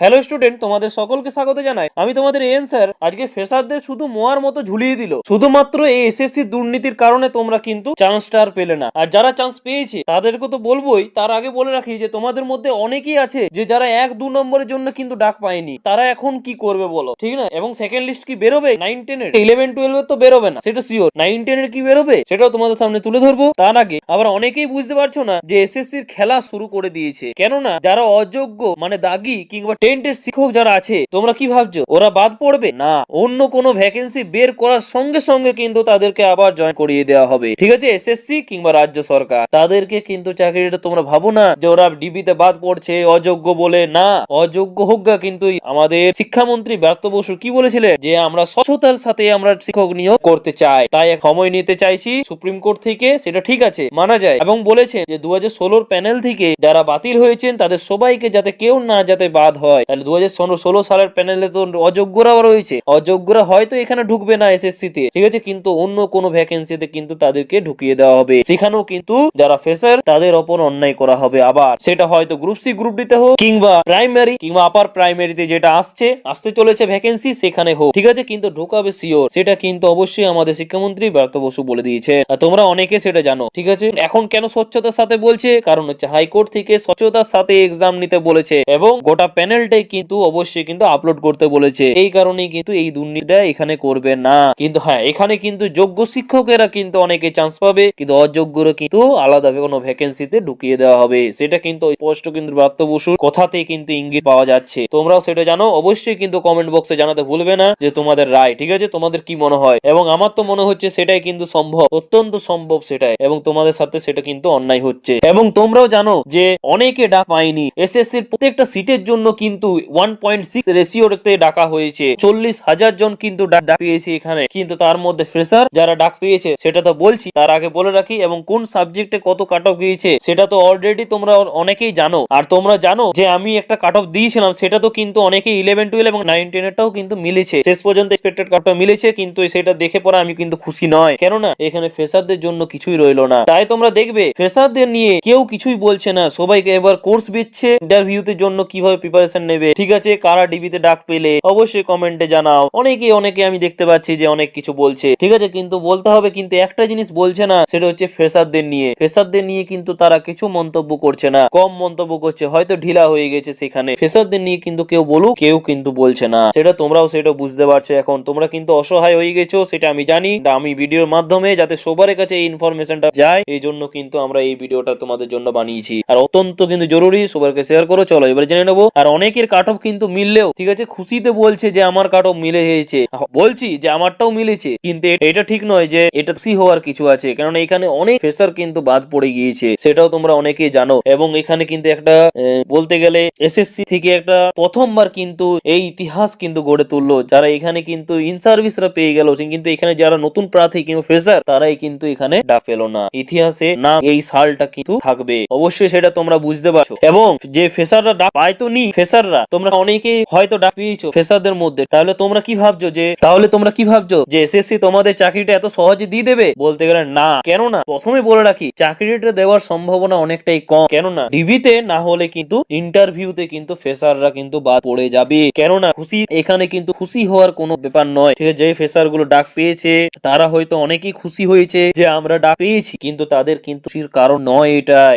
Hello student, তোমাদের সকলকে স্বাগত জানাই। আমি তোমাদের এম স্যার। আজকে ফ্রেশারদের শুধু মোয়ার মতো ঝুলিয়ে দিল, শুধুমাত্র এই এসএসসি দুর্নীতির কারণে তোমরা কিন্তু চান্সটা আর পেলে না। আর যারা চান্স পেয়েছে তাদেরকে তো বলবোই, তার আগে বলে রাখি যে তোমাদের মধ্যে অনেকেই আছে যে যারা 1-2 নম্বরের জন্য কিন্তু ডাক পায়নি। তারা এখন কি করবে বলো, ঠিক না? এবং সেকেন্ড লিস্ট কি বেরোবে 9-10 এর, 11-12 এর তো বেরোবে না, সেটা শিওর। 9-10 এর কি বেরোবে সেটাও তোমাদের সামনে তুলে ধরবো। তার আগে আবার অনেকেই বুঝতে পারছো না যে এসএসসির খেলা শুরু করে দিয়েছে। কেননা যারা অযোগ্য মানে দাগি কিংবা টেন্টের শিক্ষক যারা আছে, তোমরা কি ভাবছো ওরা বাদ পড়বে? না, অন্য কোনো ভ্যাকেন্সি বের করার সঙ্গে সঙ্গে কিন্তু তাদেরকে আবার জয়েন করিয়ে দেওয়া হবে। ঠিক আছে, এসএসসি কিংবা রাজ্য সরকার তাদেরকে কিন্তু চাকরিটা, তোমরা ভাবো না যে ওরা ডিবিতে বাদ পড়ছে অযোগ্য বলে। না, অযোগ্য হোক গা, কিন্তু আমাদের শিক্ষামন্ত্রী ব্রাত্য বসু কি বলেছিলেন যে আমরা স্বচ্ছতার সাথে আমরা শিক্ষক নিয়োগ করতে চাই, তাই সময় নিতে চাইছি সুপ্রিম কোর্ট থেকে। সেটা ঠিক আছে, মানা যায়। এবং বলেছেন যে 2016 প্যানেল থেকে যারা বাতিল হয়েছেন তাদের সবাইকে যাতে কেউ না যাতে বাদ হয়। তাহলে 2016 সালের প্যানেলে তো অযোগ্যরাও রয়েছে, অযোগ্যরা হয়তো এখানে ঢুকবে না এসএসসি তে, ঠিক আছে, কিন্তু অন্য কোনো ভ্যাকেন্সিতে কিন্তু তাদেরকে ঢুকিয়ে দেওয়া হবে। সেখানেও কিন্তু যারা ফ্রেশার তাদের ওপর অন্যায় করা হবে। আবার সেটা হয়তো গ্রুপ সি গ্রুপ ডিতে হোক কিংবা প্রাইমারি কিংবা আপার প্রাইমারিতে যেটা আসতে চলেছে ভ্যাকেন্সি সেখানে হোক, ঠিক আছে, কিন্তু ঢোকাবে শিওর। সেটা কিন্তু অবশ্যই আমাদের শিক্ষামন্ত্রী ব্রাত্য বসু বলে দিয়েছে, আর তোমরা অনেকে সেটা জানো। ঠিক আছে, এখন কেন স্বচ্ছতার সাথে বলছে? কারণ হচ্ছে হাইকোর্ট থেকে স্বচ্ছতার সাথে এক্সাম নিতে বলেছে এবং গোটা প্যানেলটাই কিন্তু অবশ্যই কিন্তু আপলোড করতে বলেছে। এই কারণেই কিন্তু এই দুর্নীতিটা এখানে করবে না। কিন্তু হ্যাঁ, এখানে কিন্তু যোগ্য শিক্ষকেরা কিন্তু অনেকে চান্স পাবে, কিন্তু অযোগ্যরা কিন্তু আলাদা কোনো ভ্যাকেন্সিতে ঢুকিয়ে দেওয়া হবে। সেটা কিন্তু স্পষ্ট কিন্তু ব্রাত্য বসুর কথাতেই কিন্তু ইঙ্গিত পাওয়া যাচ্ছে। তোমরাও সেটা জানো, অবশ্যই কিন্তু কমেন্ট বক্সে জানাতে ভুলবে না যে তোমাদের রায়, ঠিক আছে, তোমাদের কি মনে হয়। এবং আমার তো মনে হচ্ছে সেটাই কিন্তু সম্ভব, অত্যন্ত সম্ভব সেটাই, এবং তোমাদের সাথে সেটা কিন্তু অন্যায় হচ্ছে। এবং তোমরাও জানো যে অনেকে ডাক পায়নি। এসএসসির প্রত্যেকটা সিটের জন্য কিন্তু 1.6 রেশিওতে ডাকা হয়েছে। 40,000 জন কিন্তু ডাক পেয়েছে এখানে, কিন্তু তার মধ্যে ফ্রেশার যারা ডাক পেয়েছে সেটা তো বলছি, তার আগে বলে রাখি, এবং কোন সাবজেক্টে কত কাট অফ গিয়েছে সেটা তো অলরেডি তোমরা অনেকেই জানো। আর তোমরা জানো যে আমি একটা কাট অফ দিয়েছিলাম, সেটা তো কিন্তু অনেকেই 11-12 এবং 9-10 এরটাও কিন্তু মিলেছে, শেষ পর্যন্ত এক্সপেক্টেড কাটটা মিলেছে। কিন্তু সেটা দেখে পরে আমি কিন্তু খুশি নয়, কেননা এখানে ফ্রেশারদের জন্য কিছুই রইলো না। তাই তোমরা দেখবে ফ্রেশারদের নিয়ে কেউ কিছুই বলছে না, সবাইকে এবার কোর্স দিচ্ছে ইন্টারভিউতে জন্য কিভাবে প্রিপারেশন নেবে। ঠিক আছে, কারা ডিবিতে ডাক পেলে অবশ্যই কমেন্টে জানাও। অনেকে আমি দেখতে পাচ্ছি যে অনেক কিছু বলছে, ঠিক আছে, কিন্তু বলতে হবে, কিন্তু একটা জিনিস বলছে না, সেটা হচ্ছে ফ্রেশারদের নিয়ে। ফ্রেশারদের নিয়ে কিন্তু তারা কিছু মন্তব্য করছে না, কম মন্তব্য করছে, হয়তো ঢিলা হয়ে গেছে সেখানে। ফ্রেশারদের নিয়ে কিন্তু কেউ বলুক, কেউ কিন্তু বলছে না। সেটা তোমরাও সেটা বুঝতে পারছো। এখন তোমরা কিন্তু অসহায় হয়ে গেছো, সেটা আমি জানি। আমি ভিডিওর মাধ্যমে যাতে সবার কাছে এই ইনফরমেশনটা যায়, এই জন্য কিন্তু আমরা এই ভিডিওটা তোমাদের জন্য বানিয়েছি। আর অত্যন্ত কিন্তু জরুরি, সবাইকে শেয়ার করো। চলো এবার জেনে নেবো। আর অনেকের কাট অফ কিন্তু মিললেও, ঠিক আছে, খুশিতে বলছে যে আমার কাট অফ মিলে গেছে, বলছি যে আমারটাও মিলেছে, কিন্তু এটা ঠিক নয় যে এটা খুশি হওয়ার কিছু আছে, কারণ এখানে অনেক ফ্রেশার কিন্তু বাদ পড়ে গিয়েছে, সেটাও তোমরা অনেকেই জানো। এবং এখানে কিন্তু একটা বলতে গেলে এসএসসি থেকে একটা প্রথমবার কিন্তু এই ইতিহাস কিন্তু গড়ে তুললো, যারা এখানে কিন্তু ইন সার্ভিসরা পেয়ে গেল, কিন্তু এখানে যারা নতুন প্রার্থী কিংবা ফ্রেশার তারাই কিন্তু এখানে ডাক পেল না। ইতিহাসে না এই সালটা কিন্তু থাকবে, অবশ্যই সেটা তোমরা বুঝতে পারছো। এবং যে ফ্রেশাররা ডাক পায় তো নি, ফ্রেশাররা তোমরা অনেকে হয়তো ডাক পেয়েছো ফ্রেশারদের মধ্যে, তাহলে তোমরা কি ভাবছো যে এসএসসি তোমাদের চাকরিটা এত সহজে দিয়ে দেবে? বলতে গেলে না। কেননা প্রথমে বলে রাখি, চাকরিটা দেওয়ার সম্ভাবনা অনেকটাই কম, কেননা ডিবিতে না হলে কিন্তু ইন্টারভিউতে কিন্তু ফ্রেশাররা কিন্তু বাদ পড়ে যাবে। কেননা এখানে কিন্তু খুশি হওয়ার কোনো ব্যাপার নয়, ঠিক আছে। যে ফ্রেশার গুলো ডাক পেয়েছে তারা হয়তো অনেকেই খুশি হয়েছে যে আমরা ডাক পেয়েছি, কিন্তু তাদের কিন্তু খুশির কারণ নয়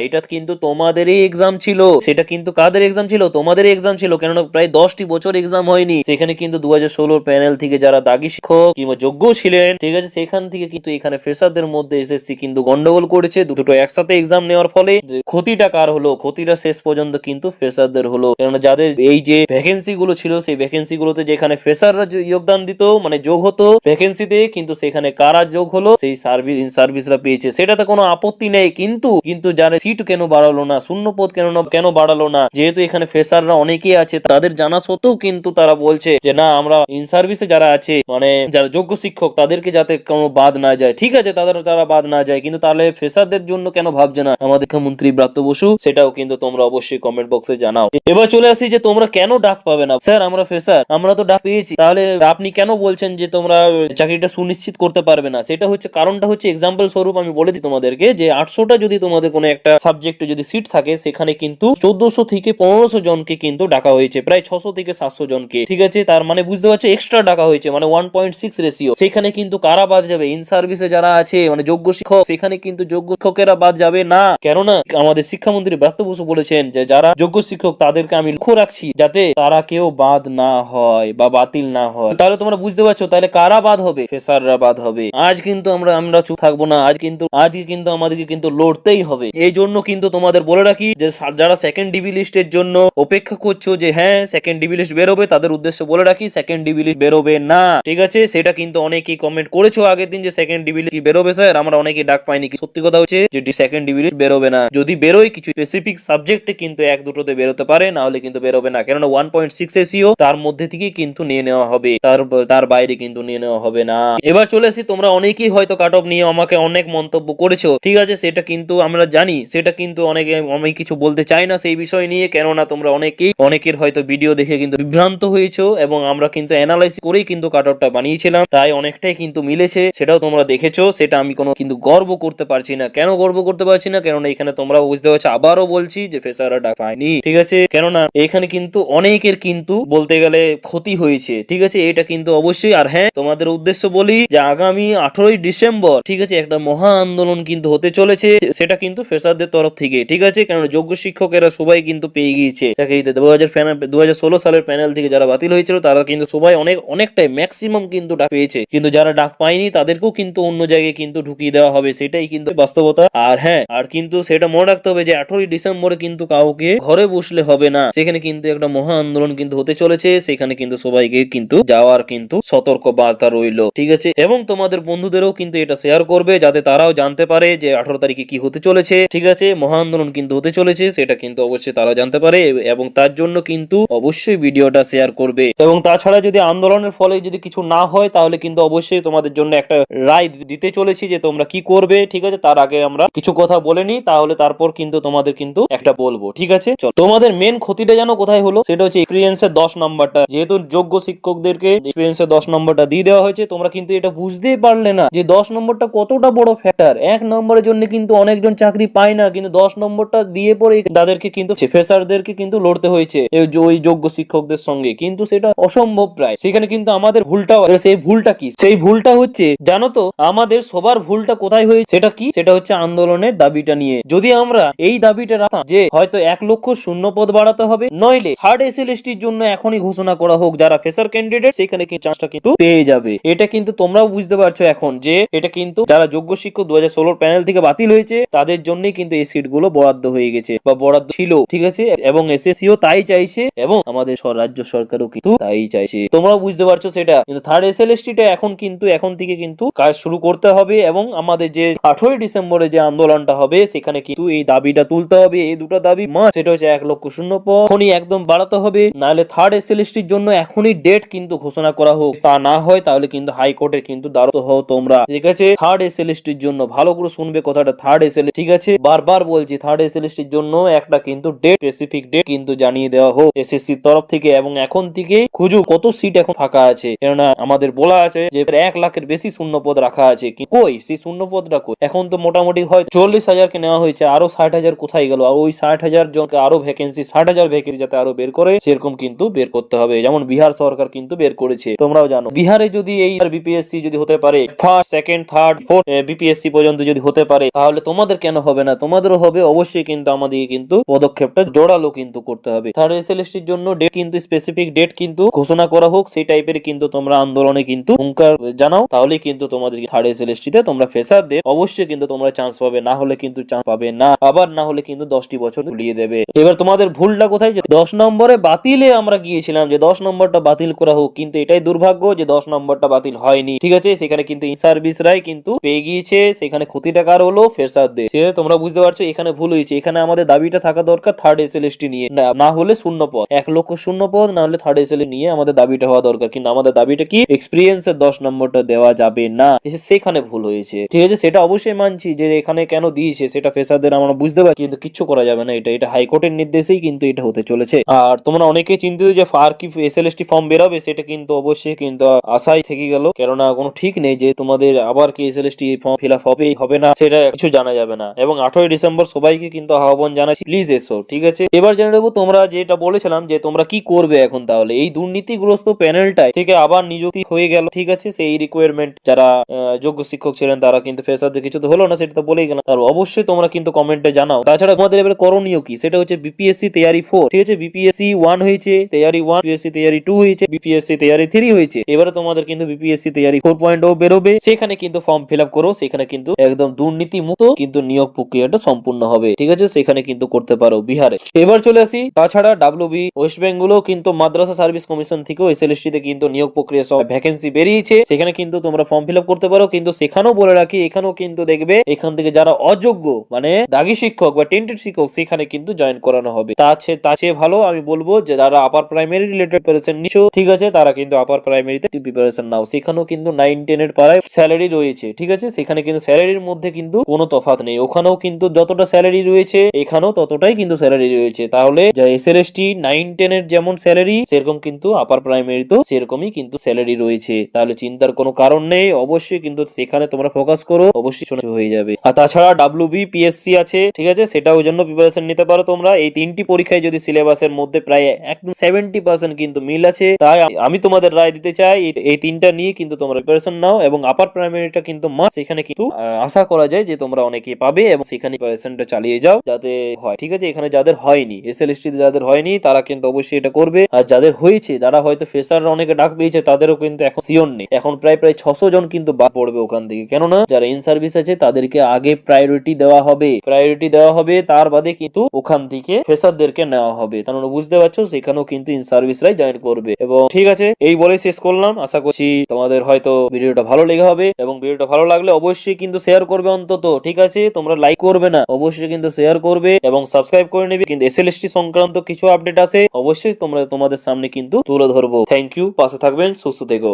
এটা কিন্তু তোমাদেরই এক্সাম ছিল। সেটা কিন্তু কাদের এক্সাম ছিল? তোমাদেরই এক্সাম ছিল, কেননা প্রায় 10টি বছর এক্সাম হয়নি। সেখানে কিন্তু 2016 প্যানেল থেকে যারা দাগি শিক্ষক কিংবা যোগ্য ছিলেন, ঠিক আছে, সেখান থেকে কিন্তু এখানে ফ্রেশারদের মধ্যে এসএসসি কিন্তু গন্ডগোল করেছে। দুটো একসাথে এক্সাম নেওয়ার ফলে ক্ষতিটা কার হলো? ক্ষতিটা শেষ পর্যন্ত কিন্তু ফ্রেশারদের হলো, কেননা যাদের এই যে ভ্যাকেন্সি গুলো ছিল, সেই ভ্যাকেন্সি গুলোতে যেখানে ফ্রেশাররা যোগদান দিত, মানে যোগ হতো ভ্যাকেন্সিতে, কিন্তু সেখানে কারা যোগ হলো? সেই সার্ভিসরা পেয়েছে। সেটাতে কোনো আপত্তি নেই, কিন্তু যারা সিট কেন বাড়ালো না, শূন্য পদ কেন বাড়ালো না? যেহেতু এখানে ফ্রেশাররা অনেকেই আছে, তাদের জানা সত্ত্বেও কিন্তু তারা বলছে যে না, আমরা ইন সার্ভিসে যারা আছে, মানে যারা যোগ্য শিক্ষক, তাদেরকে যাতে কোনো বাদ না যায়। ঠিক আছে, তারা বাদ না যায়, কিন্তু তাহলে ফ্রেশারদের জন্য কেন ভাবছে না আমাদের মুখ্যমন্ত্রী ব্রাত্য বসু? সেটাও কিন্তু তোমরা অবশ্যই কমেন্ট বক্সে জানাও। এবার চলে আসি যে তোমরা কেন ডাক পাবে না। স্যার আমরা ফ্রেশার, আমরা তো ডাক পেয়েছি, তাহলে আপনি কেন বলছেন যে তোমরা চাকরিটা সুনিশ্চিত করতে পারবে না? সেটা হচ্ছে, কারণটা হচ্ছে এক্সাম্পল স্বরূপ আমি বলে দিই তোমাদেরকে, যে 800টা যদি তোমাদের কোনো একটা সাবজেক্টে যদি সিট থাকে, সেখানে কিন্তু 1400 থেকে 1500 জনকে কিন্তু ডাকা হয়েছে প্রায় 600 থেকে 700 জনকে, ঠিক আছে। তার মানে বুঝতে পারছো এক্সট্রা ডাকা হয়েছে, মানে 1.6 রেশিও। সেখানে কিন্তু কারা বাদ যাবে? ইন সার্ভিসে যারা আছে মানে যোগ্য শিক্ষক, সেখানে কিন্তু যোগ্য শিক্ষকেরা বাদ যাবে না। কেননা আমাদের শিক্ষামন্ত্রী ব্রাত্য বসু বলেছেন যে যারা যোগ্য শিক্ষক তাদেরকে আমি লক্ষ্য রাখছি যাতে তারা কেউ বাদ না হয় বা বাতিল না হয়। তাহলে তোমরা বুঝতে পারছো তাহলে কারা বাদ হবে? ফ্রেশাররা বাদ হবে। আজ কিন্তু আমরা চুপ থাকবো না, আজকে কিন্তু আমাদেরকে কিন্তু লড়তেই হবে। এই জন্য কিন্তু তোমাদের বলে রাখি যে যারা সেকেন্ড ডিবি লিস্টের জন্য অপেক্ষা করছো যে হ্যাঁ সেকেন্ড ডিবি লিস্ট বেরোবে, তাদের উদ্দেশ্যে বলে রাখি সেকেন্ড ডিবি লিস্ট বেরোবে না, ঠিক আছে। সেটা কিন্তু অনেকেই কমেন্ট করেছো আগের দিন যে সেকেন্ড ডিবি লিস্ট বেরোবে স্যার, আমরা অনেকেই ডাক পাইনি। কি সত্যি কথা হচ্ছে যে সেকেন্ড ডিবি লিস্ট বেরোবে না। যদি বেরোয় কিছু স্পেসিফিক সাবজেক্টে কিন্তু এক দুটোতে বেরোতে পারে, না হলে কিন্তু বেরোবে না। কেননা 1.6 এসিও তার মধ্যে থেকে কিন্তু নিয়ে নেওয়া হবে, তার বাইরে কিন্তু নিয়ে নেওয়া হবে না। এবার চলে আসি, তোমরা অনেকেই হয়তো কাট অফ নিয়ে আমাকে অনেক মন্তব্য করেছো, ঠিক আছে। সেটা কিন্তু আমরা জানি, সেটা কিন্তু আমি কিছু বলতে চাই না সেই বিষয় নিয়ে। কেননা তোমরা অনেকের হয়তো ভিডিও দেখে কিন্তু বিভ্রান্ত হয়েছো, এবং আমরা কিন্তু অ্যানালাইসিস করেই কিন্তু কাট অফটা বানিয়েছিলাম, তাই অনেকটাই কিন্তু মিলেছে, সেটাও তোমরা দেখেছো। সেটা আমি কোনো কিন্তু গর্ব করতে পারছি না। কেন গর্ব করতে পারছি না? কেননা এখানে তোমরা বুঝতে পারছো, আবারও বলছি যে ফেসাররা ডাক পায়নি, ঠিক আছে। কেননা এখানে কিন্তু অনেকের কিন্তু বলতে গেলে ক্ষতি হয়েছে, ঠিক আছে। এটা কিন্তু অবশ্যই। আর হ্যাঁ, তোমাদের উদ্দেশ্য বলি যে আগামী 18ই ডিসেম্বর, ঠিক আছে, একটা মহা আন্দোলন কিন্তু হতে চলেছে, সেটা কিন্তু ফ্রেশারদের তরফ থেকে, ঠিক আছে। কারণ যোগ্য শিক্ষকেরা সবাই কিন্তু পেয়ে গিয়েছে চাকরিতে। 2016 সালের প্যানেল থেকে যারা বাতিল হয়েছিল তারা কিন্তু সবাই অনেকটাই ম্যাক্সিমাম কিন্তু ডাক পেয়েছে, কিন্তু যারা ডাক পায়নি তাদেরকেও কিন্তু অন্য জায়গায় কিন্তু ঢুকিয়ে দেওয়া হবে, সেটাই কিন্তু বাস্তবতা। আর হ্যাঁ, আর কিন্তু সেটা মনে রাখতে হবে যে 18ই ডিসেম্বরে কিন্তু কাউকে ঘরে বসলে হবে না, সেখানে কিন্তু একটা মহা আন্দোলন কিন্তু হতে চলেছে, সেখানে কিন্তু সবাইকে কিন্তু যাওয়ার কিন্তু সতর্ক বার্তা রইল, ঠিক আছে। এবং তোমাদের বন্ধুদেরও কিন্তু এটা শেয়ার করবে যাতে তারাও জানতে পারে যে 18 তারিখে কি হতে চলেছে, ঠিক আছে। মহা আন্দোলন কিন্তু হতে চলেছে, সেটা কিন্তু অবশ্যই তারা জানতে পারে, এবং তার জন্য কিন্তু অবশ্যই ভিডিওটা শেয়ার করবে। এবং তাছাড়া যদি আন্দোলনের ফলে যদি কিছু না হয় তাহলে কিন্তু অবশ্যই তোমাদের জন্য একটা রায় দিতে চলেছি যে তোমরা কি করবে, ঠিক আছে। তার আগে আমরা কিছু কথা বলে নিই, তাহলে তারপর কিন্তু তোমাদের কিন্তু একটা বলবো, ঠিক আছে। চল, তোমাদের মেন ক্ষতিটা জানো কোথায় হলো? সেটা হচ্ছে এক্সপিরিয়েন্সের 10 নম্বরটা। যেহেতু যোগ্য শিক্ষকদেরকে এক্সপিরিয়েন্সের 10 নম্বরটা দিয়ে দেওয়া হয়েছে, তোমরা কিন্তু এটা বুঝতেই পারলে না যে 10 নম্বরটা কতটা বড় ফ্যাক্টর। 1 নম্বরের জন্য কিন্তু অনেকজন চাকরি পায় না, কিন্তু 10 নম্বরটা দিয়ে পরে তাদেরকে কিন্তু ফ্রেশারদেরকে কিন্তু লড়তে হয়েছে ওই যোগ্য শিক্ষকদের সঙ্গে, কিন্তু সেটা অসম্ভব প্রায়। সেখানে কিন্তু আমাদের ভুলটা, সেই ভুলটা কি? সেই ভুলটা হচ্ছে জানো তো, আমাদের সবার ভুলটা কোথায় হয়েছে? সেটা কি? সেটা হচ্ছে আন্দোলনের দাবিটা নিয়ে। যদি আমরা এই দাবিটা রাখতাম যে হয়তো 1 লক্ষ শূন্য পদ বাড়াতে হবে, নইলে থার্ড এসএলএসটির জন্য এখনই ঘোষণা করা হোক, যারা ফ্রেশার ক্যান্ডিডেট সেখানে কি চান্সটা কিন্তু পেয়ে যাবে। এটা কিন্তু তোমরাও বুঝতে পারছো এখন যে এটা কিন্তু যারা যোগ্য শিক্ষক 2016 প্যানেল থেকে বাতিল হয়েছে তাদের জন্যই কিন্তু এই সিট গুলো বরাদ্দ হয়ে গেছে বা বরাদ্দ ছিল, ঠিক আছে। এবং এসএসসিও তাই চাইছে, এবং আমাদের রাজ্য সরকারও কিন্তু তাই চাইছে। তোমরাও বুঝতে পারছো সেটা। কিন্তু থার্ড এসএলএসটিটা এখন থেকে কিন্তু কাজ শুরু করতে হবে, এবং আমাদের যে 18ই ডিসেম্বরে যে আন্দোলনটা হবে সেখানে কিন্তু এই দাবিটা তুলতে হবে। এই দুটো দাবি মাস্ট। সেটা হচ্ছে 1 লক্ষ শূন্য পদ এখনই একদম বাড়াতে হবে, নাহলে থার্ড এসএলএসটির জন্য এখনই ডেট কিন্তু ঘোষণা করা হোক। তা না হয় তাহলে কিন্তু হাইকোর্টের কিন্তু দ্বারস্থ হও তোমরা, ঠিক আছে। থার্ড এসএলএসটির জন্য ভালো করে শুনবে কথাটা, থার্ড এসএলএস, ঠিক আছে, বারবার বলছি, থার্ড এসএলএসটির জন্য একটা কিন্তু ডেট, স্পেসিফিক ডেট কিন্তু জানিয়ে দেওয়া হোক এসএসসির তরফ থেকে। এবং এখন থেকে খুঁজুক কত সিট এখন ফাঁকা আছে, কেননা আমাদের বলা আছে যে 1 লাখের বেশি শূন্য পদ রাখা আছে। কই সেই শূন্য পদটা কই? এখন তো মোটামুটি হয় 40,000 কে নেওয়া হয়েছে, আরো 60,000 কোথায় গেল? আর ওই 60,000 জনকে আরো ভ্যাকেন্সি, 60,000 ভ্যাকেন্সি যাতে আরো বের করে, সেরকম কিন্তু বের করতে হবে। যেমন বিহার সরকার কিন্তু বের করেছে, তোমরাও জানো। বিহারে যদি এই বিপিএসসি যদি হতে পারে, first, second, third, fourth BPSC পর্যন্ত যদি হতে পারে, তাহলে তোমাদের কেন হবে না? তোমাদেরও হবে অবশ্যই। কিন্তু আমাদেরকে কিন্তু পদক্ষেপটা জোরালো কিন্তু করতে হবে। থার্ড এসএলএসটির জন্য ডেট কিন্তু স্পেসিফিক ডেট কিন্তু ঘোষণা করা হোক, সেই টাইপের কিন্তু তোমরা আন্দোলনে কিন্তু হুঙ্কার জানাও, তাহলে কিন্তু তোমাদের থার্ড এসএলএসটিতে তোমরা ফ্রেশারদের অবশ্যই কিন্তু তোমরা চান্স পাবে, না হলে কিন্তু চান্স পাবে না। আবার না হলে কিন্তু 10টি বছর ঝুলিয়ে দেবে। এবার তোমাদের ভুলটা কোথায়? যে 10 নম্বরে বাতিলে আমরা গিয়েছিলাম যে 10 নম্বরটা বাতিল করা হোক, কিন্তু এটাই দুর্ভাগ্য যে 10 নম্বরটা বাতিল হয়নি, ঠিক আছে। সেখানে কিন্তু ইন সার্ভিসরাই কিন্তু পেয়ে গিয়েছে, সেখানে ক্ষতিটা কার হলো? ফ্রেশারদের। তোমরা বুঝতে পারছো এখানে ভুল হয়েছে। এখানে আমাদের দাবিটা থাকা দরকার থার্ড এসএলএসটি নিয়ে, না হলে শূন্য পদ, 1 লক্ষ শূন্য পদ, না হলে থার্ড এসএলএ নিয়ে আমাদের দাবিটা হওয়া দরকার। কিন্তু আমাদের দাবিটা কি? এক্সপিরিয়েন্সের 10 নম্বরটা দেওয়া যাবে না, সেখানে ভুল হয়েছে, ঠিক আছে। সেটা অবশ্যই মানছি যে এখানে কেন দিয়েছে সেটা ফ্রেশারদের আমরা বুঝতে পারি, কিন্তু কিচ্ছু করা যাবে না। এটা হাইকোর্টের নির্দেশেই কিন্তু এটা হতে চলেছে। আর তোমরা অনেকেই চিন্তিত যে আর কি এসএলএসটি ফর্ম বেরোবে, সেটা কিন্তু অবশ্যই কিন্তু আশাই থেকে গেল, কেননা কোনো ঠিক নেই যে তোমাদের আবার কি এসএলএসটি ফর্ম ফিল আপ হবে না, সেটা কিছু জানা যাবে না। এবং 18ই ডিসেম্বর সবাইকে কিন্তু আহ্বান জানাচ্ছি, প্লিজ এসো, ঠিক আছে। এবার জেনে নেবো তোমরা যে যেটা বলেছিলাম যে তোমরা কি করবে এখন, তাহলে এই দুর্নীতিগ্রস্ত প্যানেলটাই থেকে আবার নিযুক্তি হয়ে গেল, ঠিক আছে, সেই রিকোয়ারমেন্ট যারা যোগ্য শিক্ষক ছিলেন তারা কিন্তু ফ্রেশারদের কিছু তো হলো না, সেটা তো বলেই গেলাম। আর অবশ্যই তোমরা কিন্তু কমেন্টে জানাও। তাছাড়া তোমাদের এবারে করণীয় কি, সেটা হচ্ছে বিপিএসসি তৈয়ারি 4, ঠিক আছে, বিপিএসসি 1 হয়েছে, তৈয়ারি 1, বিপিএসসি তৈয়ারি 2 হয়েছে, বিপিএসসি তৈয়ারি 3 হয়েছে। এবারে তোমাদের কিন্তু বিপিএসসি তৈয়ারি 4.0 বেরোবে, সেখানে কিন্তু ফর্ম ফিল আপ করো, সেখানে কিন্তু একদম দুর্নীতি মুক্ত কিন্তু নিয়োগ প্রক্রিয়াটা সম্পূর্ণ হবে, ঠিক আছে, সেখানে কিন্তু করতে পারো বিহারে। এবার চলে আসি, তাছাড়া ডাব্লিউবি ওয়েস্ট বেঙ্গলও কিন্তু মাদ্রাসা সার্ভিস কমিশন থেকেও এসএলএসটি তে কিন্তু নিয়োগ প্রক্রিয়া সব ভ্যাকেন্সি বেরিয়েছে, সেখানে কিন্তু তোমরা ফর্ম ফিল আপ করতে পারো। কিন্তু সেখানেও বলে রাখি, এখানেও কিন্তু দেখবে এখান থেকে যারা অযোগ্য মানে দাগি শিক্ষক বা টেন্টেড শিক্ষক সেখানে কিন্তু জয়েন করানো হবে। তার চেয়ে ভালো আমি বলবো যে যারা আপার প্রাইমারি রিলেটেড প্রিপারেশন নিছো, ঠিক আছে, তারা কিন্তু আপার প্রাইমারিতে প্রিপারেশন নাও। সেখানেও কিন্তু 9, 10 এর পাড়ায় স্যালারি রয়েছে, ঠিক আছে, সেখানে কিন্তু স্যালারির মধ্যে কিন্তু কোনো তফাৎ নেই, ওখানেও কিন্তু যতটা স্যালারি রয়েছে এখানেও ততটাই কিন্তু স্যালারি রয়েছে। তাহলে যা এসএলএসটি 9, 10 এর যেমন স্যালারি সেরকম কিন্তু আপার প্রাইমারি তো সেরকমই কিন্তু স্যালারি রয়েছে, তাহলে চিন্তার কোনো কারণ নেই। অবশ্যই কিন্তু সেখানে তোমরা ফোকাস করো, অবশ্যই হয়ে যাবে। আর তাছাড়া ডাব্লিউবি পিএসসি আছে, ঠিক আছে, সেটাও জন্য প্রিপারেশন নিতে পারো তোমরা। এই তিনটি পরীক্ষায় যদি সিলেবাসের মধ্যে প্রায় একদম 70% কিন্তু মিল আছে, তাই আমি তোমাদের রায় দিতে চাই এই তিনটা নিয়ে কিন্তু তোমরা প্রিপারেশন নাও। এবং আপার প্রাইমারিটা কিন্তু মাস্ট, সেখানে কিন্তু আশা করা যায় যে তোমরা অনেকে পাবে এবং সেখানে প্রিপারেশনটা চালিয়ে যাও যাতে হয়, ঠিক আছে। এখানে যাদের হয়নি, এসএলএসটি যাদের হয়নি তারা কিন্তু অবশ্যই এটা করবে, আর যাদের হয়েছে, যারা হয়তো ফ্রেশার অনেকে ডাক পেয়েছে, তাদেরও কিন্তু এখন সিওর নেই, এখন প্রায় 600 জন কিন্তু বাদ পড়বে ওখান থেকে, কেননা যারা ইন সার্ভিস আছে তাদেরকে আগে প্রায়োরিটি দেওয়া হবে, তার বাদে কিন্তু ওখান থেকে ফ্রেশারদেরকে নেওয়া হবে। তাহলে বুঝতে পারছো, সেখানেও কিন্তু ইন সার্ভিসরাই জয়েন করবে। এবং ঠিক আছে, এই বলে শেষ করলাম। আশা করছি তোমাদের হয়তো ভিডিওটা ভালো লেগে হবে, এবং ভিডিওটা ভালো লাগলে অবশ্যই কিন্তু শেয়ার করবে অন্তত, ঠিক আছে, তোমরা লাইক করবে না, অবশ্যই কিন্তু শেয়ার করবে এবং সাবস্ক্রাইব করে নেবে। কিন্তু এসএলএসটি সংক্রান্ত কিছু আপডেট আছে, অবশ্যই তোমরা তোমাদের সামনে কিন্তু তুলে ধরবো। থ্যাংক ইউ, পাশে থাকবেন, সুস্থ থেকো।